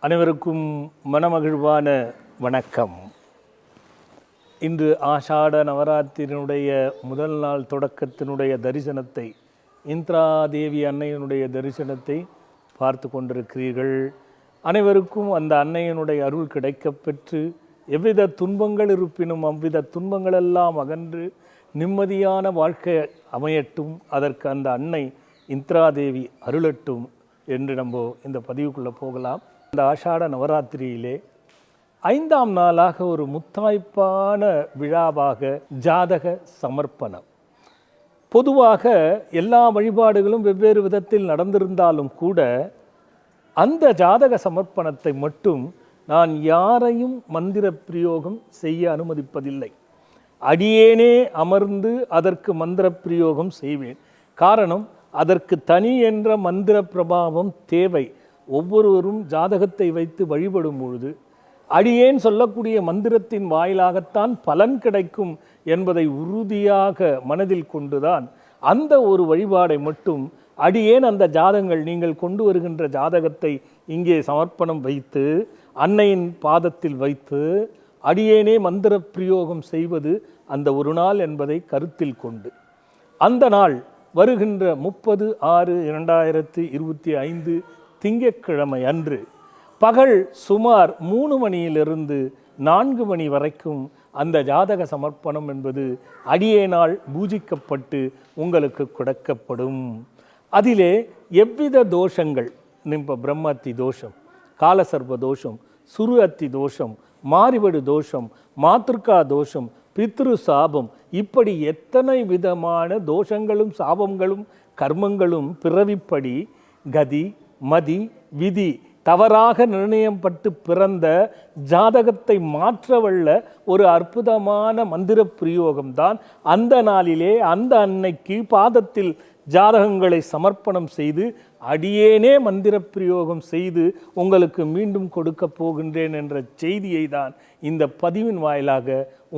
அனைவருக்கும் மனமகிழ்வான வணக்கம். இன்று ஆஷாட நவராத்திரியினுடைய முதல் நாள் தொடக்கத்தினுடைய தரிசனத்தை, இந்திராதேவி அன்னையினுடைய தரிசனத்தை பார்த்து கொண்டிருக்கிறீர்கள். அனைவருக்கும் அந்த அன்னையினுடைய அருள் கிடைக்கப்பெற்று எவ்வித துன்பங்கள் இருப்பினும் அவ்வித துன்பங்களெல்லாம் அகன்று நிம்மதியான வாழ்க்கை அமையட்டும், அதற்கு அந்த அன்னை இந்திராதேவி அருளட்டும் என்று நம்ம இந்த பதிவுக்குள்ளே போகலாம். இந்த ஆஷாட நவராத்திரியிலே 5ஆம் நாளாக ஒரு முத்தாய்ப்பான விழாவாக ஜாதக சமர்ப்பணம். பொதுவாக எல்லா வழிபாடுகளும் வெவ்வேறு விதத்தில் நடந்திருந்தாலும் கூட அந்த ஜாதக சமர்ப்பணத்தை மட்டும் நான் யாரையும் மந்திர பிரயோகம் செய்ய அனுமதிப்பதில்லை. அடியேனே அமர்ந்து அதற்கு மந்திர பிரயோகம் செய்வேன். காரணம், அதற்கு தனி என்ற மந்திர பிரபாவம் தேவை. ஒவ்வொருவரும் ஜாதகத்தை வைத்து வழிபடும் பொழுது அடியேன் சொல்லக்கூடிய மந்திரத்தின் வாயிலாகத்தான் பலன் கிடைக்கும் என்பதை உறுதியாக மனதில் கொண்டுதான் அந்த ஒரு வழிபாடை மட்டும் அடியேன் அந்த ஜாதகங்கள், நீங்கள் கொண்டு வருகின்ற ஜாதகத்தை இங்கே சமர்ப்பணம் வைத்து அன்னையின் பாதத்தில் வைத்து அடியேனே மந்திர பிரயோகம் செய்வது அந்த ஒரு நாள் என்பதை கருத்தில் கொண்டு, அந்த நாள் வருகின்ற 30/6/2025 திங்கட்கிழமை அன்று பகல் சுமார் 3 மணியிலிருந்து 4 மணி வரைக்கும் அந்த ஜாதக சமர்ப்பணம் என்பது அடியேனால் பூஜிக்கப்பட்டு உங்களுக்கு கொடுக்கப்படும். அதிலே எவ்வித தோஷங்கள், இப்போ பிரம்மத்தி தோஷம், காலசர்ப தோஷம், சுரு அத்தி தோஷம், மாரிவடு தோஷம், மாத்ருக்கா தோஷம், பித்ரு சாபம், இப்படி எத்தனை விதமான தோஷங்களும் சாபங்களும் கர்மங்களும் பிறவிப்படி கதி மதி விதி தவறாக நிர்ணயம் பட்டு பிறந்த ஜாதகத்தை மாற்றவல்ல ஒரு அற்புதமான மந்திர பிரயோகம்தான் அந்த நாளிலே அந்த அன்னைக்கு பாதத்தில் ஜாதகங்களை சமர்ப்பணம் செய்து அடியேனே மந்திர பிரயோகம் செய்து உங்களுக்கு மீண்டும் கொடுக்க போகின்றேன் என்ற செய்தியை தான் இந்த பதிவின் வாயிலாக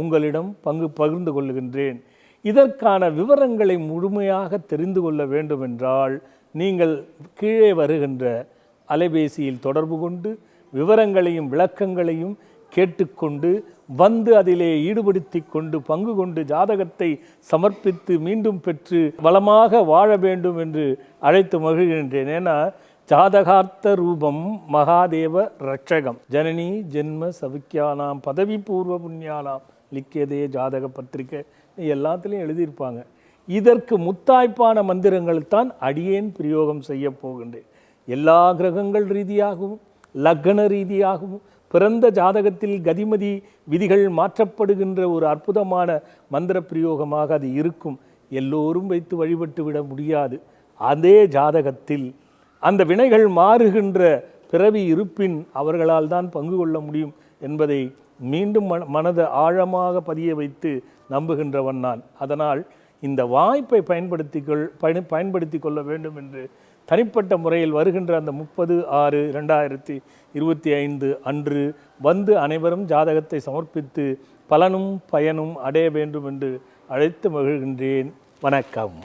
உங்களிடம் பகிர்ந்து கொள்கின்றேன். இதற்கான விவரங்களை முழுமையாக தெரிந்து கொள்ள வேண்டுமென்றால் நீங்கள் கீழே வருகின்ற அலைபேசியில் தொடர்பு கொண்டு விவரங்களையும் விளக்கங்களையும் கேட்டுக்கொண்டு வந்து அதிலே ஈடுபடுத்தி கொண்டு பங்கு கொண்டு ஜாதகத்தை சமர்ப்பித்து மீண்டும் பெற்று வளமாக வாழ வேண்டும் என்று அழைத்து மகிழ்கின்றேன். ஏன்னா ஜாதகார்த்த ரூபம் மகாதேவ ரட்சகம் ஜனனி ஜென்ம சவிக்கியானாம் பதவி பூர்வ புண்ணியானாம் லிக்கியதே ஜாதக பத்திரிகை எல்லாத்துலேயும் எழுதியிருப்பாங்க. இதற்கு முத்தாய்ப்பான மந்திரங்கள் தான் அடியேன் பிரயோகம் செய்ய போகின்றேன். எல்லா கிரகங்கள் ரீதியாகவும் லக்ன ரீதியாகவும் பிறந்த ஜாதகத்தில் கதிமதி விதிகள் மாற்றப்படுகின்ற ஒரு அற்புதமான மந்திர பிரயோகமாக அது இருக்கும். எல்லோரும் வைத்து வழிபட்டு விட முடியாது. அதே ஜாதகத்தில் அந்த வினைகள் மாறுகின்ற பிறவி இருப்பின் அவர்களால் தான் பங்கு கொள்ள முடியும் என்பதை மீண்டும் மனதை ஆழமாக பதிய வைத்து நம்புகின்றவன் நான். அதனால் இந்த வாய்ப்பை பயன்படுத்தி கொள்ள வேண்டும் என்று தனிப்பட்ட முறையில் வருகின்ற அந்த 30/6/2025 அன்று வந்து அனைவரும் ஜாதகத்தை சமர்ப்பித்து பலனும் பயனும் அடைய வேண்டும் என்று அழைத்து மகிழ்கின்றேன். வணக்கம்.